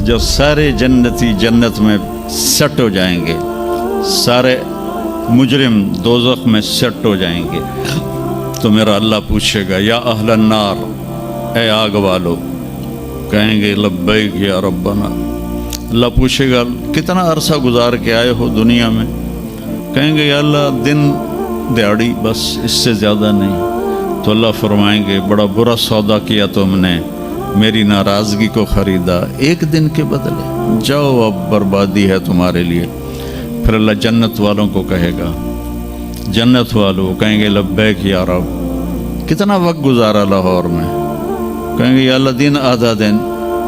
जब सारे जन्नती जन्नत में सेट हो जाएंगे, सारे मुजरिम दोज़ख में सेट हो जाएंगे, तो मेरा अल्लाह पूछेगा या अहलन नार, ए आग वालो, कहेंगे लब्बैक या रब्बना। अल्लाह पूछेगा कितना अरसा गुजार के आए हो दुनिया में, कहेंगे या अल्लाह दिन दिहाड़ी बस, इससे ज़्यादा नहीं। तो अल्लाह फरमाएंगे बड़ा बुरा सौदा किया तुमने, मेरी नाराज़गी को ख़रीदा एक दिन के बदले, जाओ अब बर्बादी है तुम्हारे लिए। फिर अल्लाह जन्नत वालों को कहेगा, जन्नत वालों कहेंगे लब्बैक या रब, कितना वक्त गुजारा लाहौर में, कहेंगे या अल्लाह दिन आधा दिन।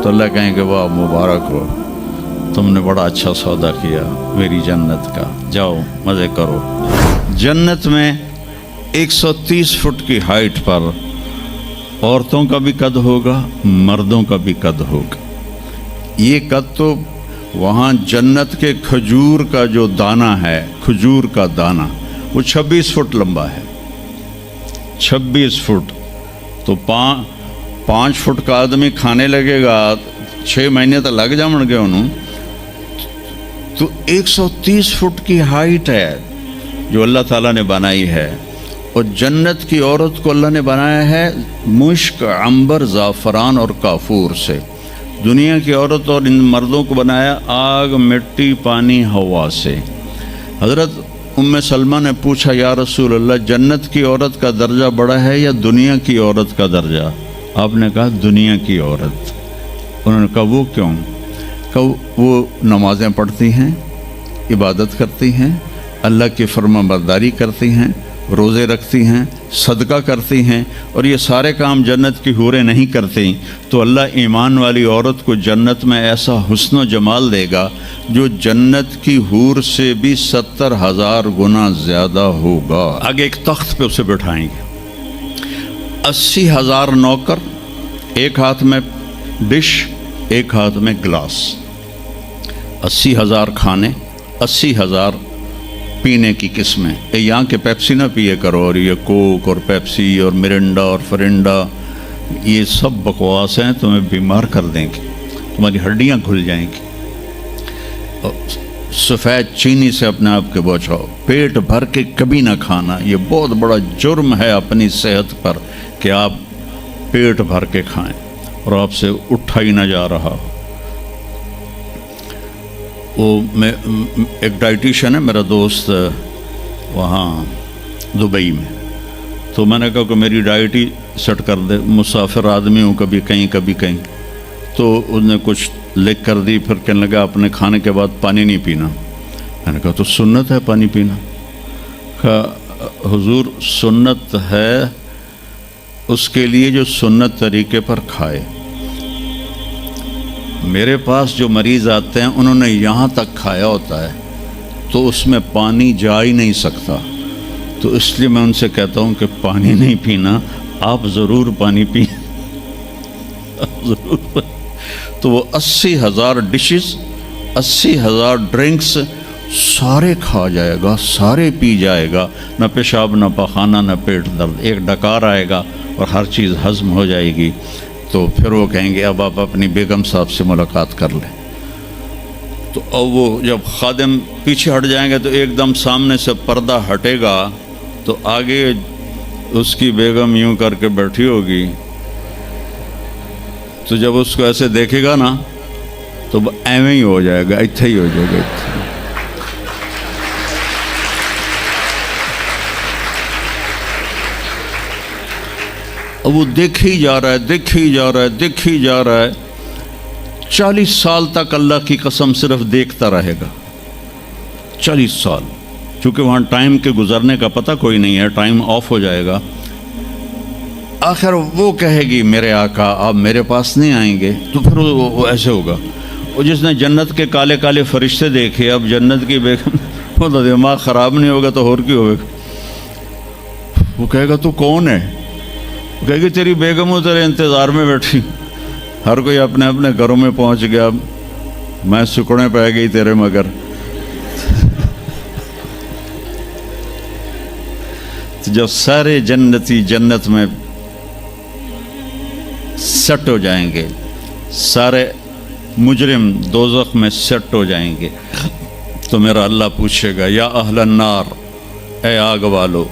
तो अल्लाह कहेंगे वाह मुबारक हो, तुमने बड़ा अच्छा सौदा किया मेरी जन्नत का, जाओ मज़े करो। जन्नत में 130 फुट की हाइट पर औरतों का भी कद होगा, मर्दों का भी कद होगा। ये कद तो वहाँ जन्नत के खजूर का जो दाना है, खजूर का दाना, वो 26 फुट लंबा है, 26 फुट। तो 5 फुट का आदमी खाने लगेगा, 6 महीने तो लग जाएंगे उन्होंने। तो 130 फुट की हाइट है जो अल्लाह ताला ने बनाई है। और जन्नत की औरत को अल्लाह ने बनाया है मुश्क, अंबर, ज़ाफ़रान और काफूर से। दुनिया की औरत और इन मर्दों को बनाया आग, मिट्टी, पानी, हवा से। हज़रत उम्मे सलमा ने पूछा या रसूल अल्लाह, जन्नत की औरत का दर्जा बड़ा है या दुनिया की औरत का दर्जा? आपने कहा दुनिया की औरत। उन्होंने कहा वो क्यों? कहा वो नमाज़ें पढ़ती हैं, इबादत करती हैं, अल्लाह की फरमाबरदारी करती हैं, रोज़े रखती हैं, सदका करती हैं, और ये सारे काम जन्नत की हूरें नहीं करती। तो अल्लाह ईमान वाली औरत को जन्नत में ऐसा हुस्न व जमाल देगा जो जन्नत की हूर से भी 70,000 गुना ज़्यादा होगा। आगे एक तख्त पे उसे बैठाएंगे, 80,000 नौकर, एक हाथ में डिश, एक हाथ में गिलास, 80,000 खाने, 80,000 पीने की किस्में। यहाँ के पेप्सी ना पिए करो, और ये कोक और पेप्सी और मिरिंडा और फरिंडा, ये सब बकवास हैं, तुम्हें बीमार कर देंगे, तुम्हारी हड्डियाँ खुल जाएंगी। सफ़ेद चीनी से अपने आप के बचाओ, पेट भर के कभी ना खाना। ये बहुत बड़ा जुर्म है अपनी सेहत पर कि आप पेट भर के खाएं और आपसे उठा ही ना जा रहा। वो मैं एक डाइटिशियन है मेरा दोस्त वहाँ दुबई में, तो मैंने कहा कि मेरी डाइट ही सेट कर दे, मुसाफिर आदमी हूँ, कभी कहीं कभी कहीं। तो उसने कुछ लिख कर दी, फिर कहने लगा अपने खाने के बाद पानी नहीं पीना। मैंने कहा तो सुन्नत है पानी पीना। कहा हुजूर सुन्नत है उसके लिए जो सुन्नत तरीके पर खाए। मेरे पास जो मरीज़ आते हैं उन्होंने यहाँ तक खाया होता है तो उसमें पानी जा ही नहीं सकता, तो इसलिए मैं उनसे कहता हूँ कि पानी नहीं पीना, आप ज़रूर पानी पी ज़रूर। तो वो 80,000 डिशेस, 80,000 ड्रिंक्स सारे खा जाएगा, सारे पी जाएगा, न पेशाब न पखाना न पेट दर्द, एक डकार आएगा और हर चीज़ हज़म हो जाएगी। तो फिर वो कहेंगे अब आप अपनी बेगम साहब से मुलाकात कर लें। तो अब वो जब खादिम पीछे हट जाएंगे तो एकदम सामने से पर्दा हटेगा, तो आगे उसकी बेगम यूं करके बैठी होगी। तो जब उसको ऐसे देखेगा ना तो एवं ही हो जाएगा, इत्थे ही हो जाएगा, इत्थे। अब वो देख ही जा रहा है, देख ही जा रहा है, देख ही जा रहा है। 40 साल तक अल्लाह की कसम सिर्फ देखता रहेगा, 40 साल, क्योंकि वहाँ टाइम के गुजरने का पता कोई नहीं है, टाइम ऑफ हो जाएगा। आखिर वो कहेगी मेरे आका आप मेरे पास नहीं आएंगे, तो फिर वो ऐसे होगा। और जिसने जन्नत के काले काले फरिश्ते देखे, अब जन्नत की बेगम, वो तो दिमाग ख़राब नहीं होगा तो और क्यों होगा। वो कहेगा तू कौन है? वो कहेगी तेरी बेगम तेरे इंतज़ार में बैठी, हर कोई अपने अपने घरों में पहुंच गया, मैं सुकड़े पै गई तेरे मगर। तो जब सारे जन्नती जन्नत में सेट हो जाएंगे, सारे मुजरिम दोज़ख में सेट हो जाएंगे तो मेरा अल्लाह पूछेगा या अहलन नार, ए आग वालो,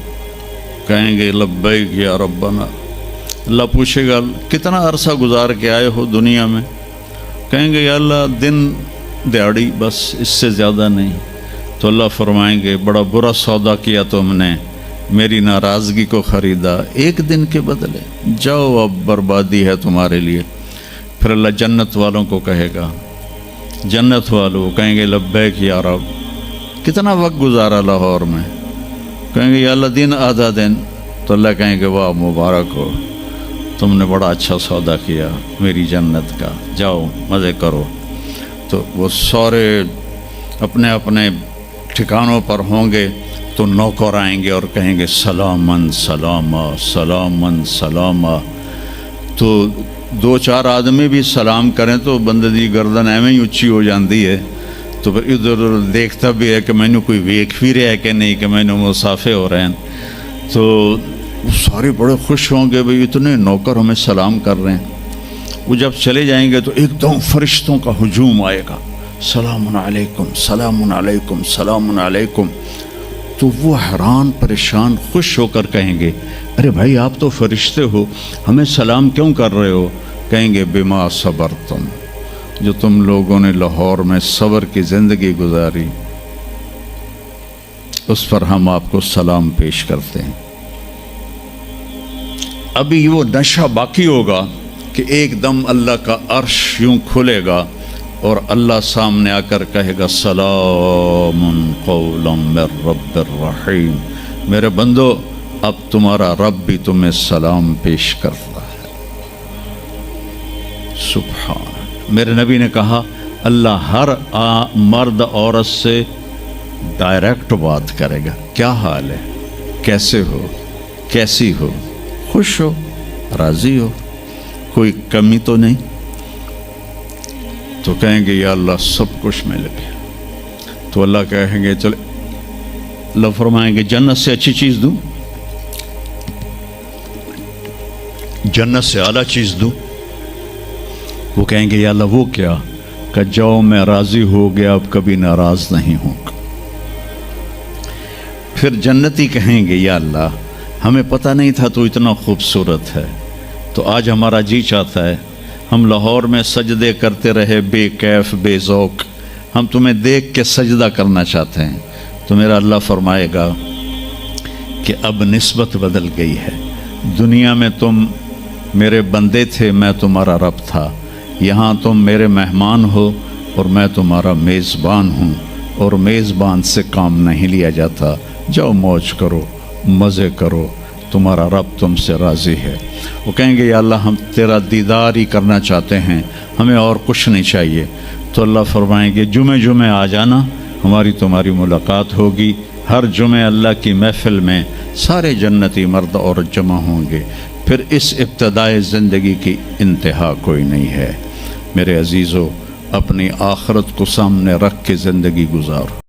कहेंगे लब्बैक या रब्बना। अल्लाह पूछेगा कितना अरसा गुजार के आए हो दुनिया में, कहेंगे या अल्लाह दिन दिहाड़ी, बस इससे ज़्यादा नहीं। तो अल्लाह फरमाएंगे बड़ा बुरा सौदा किया तुमने, मेरी नाराज़गी को ख़रीदा एक दिन के बदले, जाओ अब बर्बादी है तुम्हारे लिए। फिर अल्लाह जन्नत वालों को कहेगा, जन्नत वालों कहेंगे लब्बैक या रब, कितना वक्त गुजारा लाहौर में, कहेंगे या अल्लाह दिन आधा दिन। तो अल्लाह कहेंगे वाह मुबारक हो, तुमने बड़ा अच्छा सौदा किया मेरी जन्नत का, जाओ मज़े करो। तो वो सारे अपने अपने ठिकानों पर होंगे तो नौकर आएंगे और कहेंगे सलामन सलामा सलामन सलामा। तो दो चार आदमी भी सलाम करें तो बंदे दी गर्दन एवं ही उच्ची हो जाती है, तो फिर इधर उधर देखता भी है कि मैनू कोई वेख भी रहा है कि नहीं, कि मैनू मुसाफे हो रहे हैं। तो वो सारे बड़े खुश होंगे, भाई इतने नौकर हमें सलाम कर रहे हैं। वो जब चले जाएंगे तो एकदम फरिश्तों का हुजूम आएगा, सलामुन अलैकुम सलामुन अलैकुम सलामुन अलैकुम। तो वो हैरान परेशान खुश होकर कहेंगे अरे भाई आप तो फरिश्ते हो, हमें सलाम क्यों कर रहे हो? कहेंगे बिमा सबर तुम, जो तुम लोगों ने लाहौर में सब्र की ज़िंदगी गुजारी उस पर हम आपको सलाम पेश करते हैं। अभी वो नशा बाकी होगा कि एकदम अल्लाह का अर्श यूं खुलेगा और अल्लाह सामने आकर कहेगा सलामुन कौलन मिर रब्बिर रहीम, मेरे बंदो अब तुम्हारा रब भी तुम्हें सलाम पेश करता है। सुभान। मेरे नबी ने कहा अल्लाह हर मर्द औरत से डायरेक्ट बात करेगा, क्या हाल है, कैसे हो, कैसी हो, खुश हो, राज़ी हो, कोई कमी तो नहीं? तो कहेंगे या अल्लाह सब कुछ मिल गया। तो अल्लाह कहेंगे चलो, अल्लाह फरमाएंगे जन्नत से अच्छी चीज़ दूँ, जन्नत से आला चीज़ दूँ? वो कहेंगे या अल्लाह वो क्या? कि जाओ मैं राज़ी हो गया, अब कभी नाराज़ नहीं होगा। फिर जन्नती कहेंगे या अल्लाह हमें पता नहीं था तो इतना खूबसूरत है, तो आज हमारा जी चाहता है हम लाहौर में सजदे करते रहे बेकैफ बेज़ौक, हम तुम्हें देख के सजदा करना चाहते हैं। तो मेरा अल्लाह फरमाएगा कि अब निस्बत बदल गई है, दुनिया में तुम मेरे बंदे थे, मैं तुम्हारा रब था, यहाँ तुम मेरे मेहमान हो और मैं तुम्हारा मेज़बान हूँ, और मेज़बान से काम नहीं लिया जाता। जाओ मौज करो, मज़े करो, तुम्हारा रब तुमसे राज़ी है। वो कहेंगे या अल्लाह हम तेरा दीदार ही करना चाहते हैं, हमें और कुछ नहीं चाहिए। तो अल्लाह फरमाएंगे जुमे जुमे आ जाना, हमारी तुम्हारी मुलाकात होगी। हर जुमे अल्लाह की महफ़िल में सारे जन्नती मर्द औरत जमा होंगे। फिर इस इब्तदाए ज़िंदगी की इंतहा कोई नहीं है। मेरे अज़ीज़ों, अपनी आखरत को सामने रख के ज़िंदगी गुजारो।